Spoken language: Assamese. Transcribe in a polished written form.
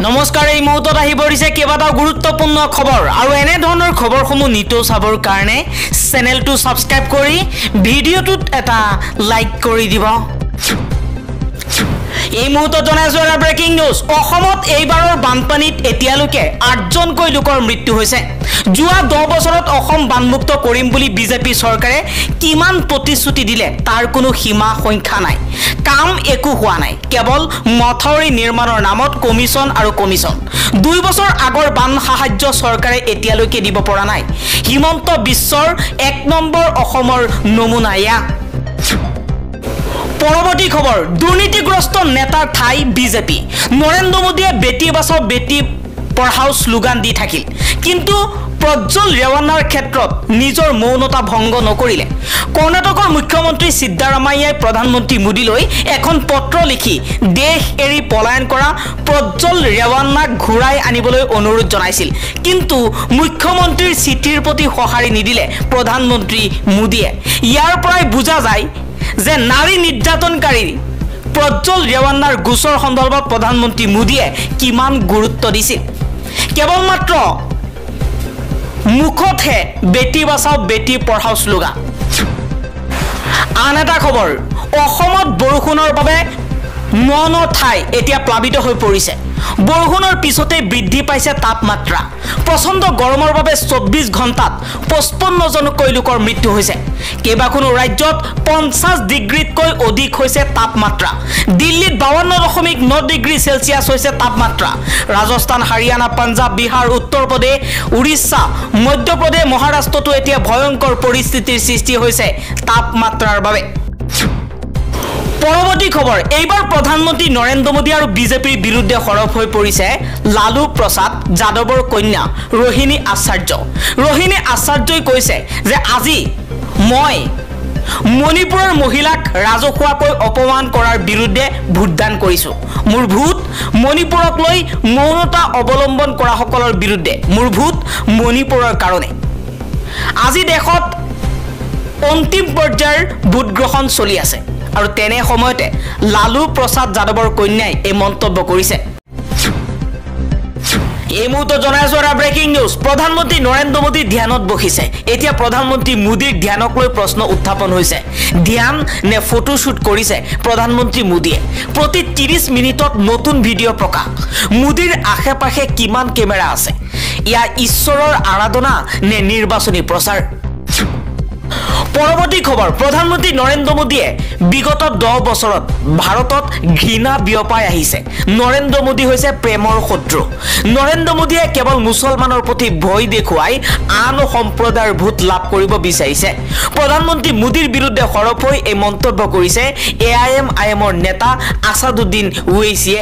নমস্কাৰ এই মুহূৰ্তত আহি পৰিছে কেইবাটাও গুৰুত্বপূৰ্ণ খবৰ আৰু এনে ধৰণৰ খবৰসমূহ নিতৌ চাবৰ কাৰণে চেনেলটো সাবস্ক্ৰাইব কৰি ভিডিঅ'টোত এটা লাইক কৰি দিব। এই মুহূৰ্তত জনাইছো এটা ব্ৰেকিং নিউজ। অসমত এইবাৰৰ বানপানীত এতিয়ালৈকে 8জনকৈ লোকৰ মৃত্যু হৈছে। যোৱা 10 বছৰত অসম বানমুক্ত কৰিম বুলি বিজেপি চৰকাৰে কিমান প্ৰতিশ্ৰুতি দিলে তাৰ কোনো সীমা সংখ্যা নাই। কাম একো হোৱা নাই, কেৱল মথাউৰি নিৰ্মাণৰ নামত কমিছন আৰু কমিছন। 2 বছৰ আগৰ বান সাহায্য চৰকাৰে এতিয়ালৈকে দিব পৰা নাই। হিমন্ত বিশ্বৰ 1 নম্বৰ অসমৰ নমুনা এয়া। পৰৱৰ্তী খবৰ, দুৰ্নীতিগ্ৰস্ত নেতাৰ ঠাই বিজেপি। নৰেন্দ্ৰ মোদীয়ে বেটি বাচাও বেটি পঢ়াও শ্লোগান দি থাকিল, কিন্তু প্ৰজ্জ্বল ৰেৱানাৰ ক্ষেত্ৰত নিজৰ মৌনতা ভংগ নকৰিলে। কৰ্ণাটকৰ মুখ্যমন্ত্ৰী সিদ্ধাৰামাইয়াই প্ৰধানমন্ত্ৰী মোদীলৈ এখন পত্ৰ লিখি দেশ এৰি পলায়ন কৰা প্ৰজ্জ্বল ৰেৱানাক ঘূৰাই আনিবলৈ অনুৰোধ জনাইছিল, কিন্তু মুখ্যমন্ত্ৰীৰ চিঠিৰ প্ৰতি সঁহাৰি নিদিলে প্ৰধানমন্ত্ৰী মোদীয়ে। ইয়াৰ পৰাই বুজা যায় যে নাৰী নিৰ্যাতনকাৰী প্ৰজ্জ্বল ৰেৱানাৰ গোচৰ সন্দৰ্ভত প্ৰধানমন্ত্ৰী মোদীয়ে কিমান গুৰুত্ব দিছিল। কেৱল মাত্ৰ মুখতহে বেটি বাচাও বেটি পঢ়াও শ্লোগান। আন এটা খবৰ, অসমত বৰষুণৰ বাবে ন ঠাই এতিয়া প্লাবিত হৈ পৰিছে। বৰষুণৰ পিছতে বৃদ্ধি পাইছে তাপমাত্ৰা। প্ৰচণ্ড গৰমৰ বাবে 24 ঘণ্টাত 55জনকৈ লোকৰ মৃত্যু হৈছে। কেইবাখনো ৰাজ্যত 50 ডিগ্ৰীতকৈ অধিক হৈছে তাপমাত্ৰা। দিল্লীত 52.9 ডিগ্ৰী চেলচিয়াছ হৈছে তাপমাত্ৰা। ৰাজস্থান, হাৰিয়ানা, পাঞ্জাব, বিহাৰ, উত্তৰ প্ৰদেশ, উৰিষ্যা, মধ্যপ্ৰদেশ, মহাৰাষ্ট্ৰতো এতিয়া ভয়ংকৰ পৰিস্থিতিৰ সৃষ্টি হৈছে তাপমাত্ৰাৰ বাবে। পৰৱৰ্তী খবৰ, এইবাৰ প্ৰধানমন্ত্ৰী নৰেন্দ্ৰ মোদী আৰু বিজেপিৰ বিৰুদ্ধে সৰব হৈ পৰিছে লালু প্ৰসাদ যাদৱৰ কন্যা ৰোহিণী আচাৰ্য। ৰোহিণী আচাৰ্যই কৈছে যে আজি মই মণিপুৰৰ মহিলাক ৰাজহুৱাকৈ অপমান কৰাৰ বিৰুদ্ধে ভোটদান কৰিছোঁ। মোৰ ভোট মণিপুৰক লৈ মৌনতা অৱলম্বন কৰাসকলৰ বিৰুদ্ধে, মোৰ ভোট মণিপুৰৰ কাৰণে। আজি দেশত অন্তিম পৰ্যায়ৰ ভোট গ্ৰহণ চলি আছে আৰু তেনে সময়তে লালু প্ৰসাদ যাদৱৰ কন্যাই এই মন্তব্য কৰিছে। এই মুহূৰ্তত জনাইছো এটা ব্ৰেকিং নিউজ। প্ৰধানমন্ত্ৰী নৰেন্দ্ৰ মোদী ধ্যানত বহিছে। এতিয়া প্ৰধানমন্ত্ৰী মোদীৰ ধ্যানক লৈ প্ৰশ্ন উত্থাপন হৈছে। ধ্যান নে ফটোশ্বুট কৰিছে প্ৰধানমন্ত্ৰী মোদীয়ে? প্ৰতি 30 মিনিটত নতুন ভিডিঅ' প্ৰকাশ। মোদীৰ আশে পাশে কিমান কেমেৰা আছে? ইয়াৰ ঈশ্বৰৰ আৰাধনা নে নিৰ্বাচনী প্ৰচাৰ? পৰৱৰ্তী খবৰ, প্ৰধানমন্ত্ৰী নৰেন্দ্ৰ মোদীয়ে বিগত 10 বছৰত ভাৰতত ঘৃণা বিয়পাই আহিছে। নৰেন্দ্ৰ মোদী হৈছে প্ৰেমৰ শত্ৰু। নৰেন্দ্ৰ মোদীয়ে কেৱল মুছলমানৰ প্ৰতি ভয় দেখুৱাই আন সম্প্ৰদায়ৰ ভোট লাভ কৰিব বিচাৰিছে। প্ৰধানমন্ত্ৰী মোদীৰ বিৰুদ্ধে সৰব হৈ এই মন্তব্য কৰিছে AIM-IMৰ নেতা আছাদুদ্দিন ওৱেইছিয়ে।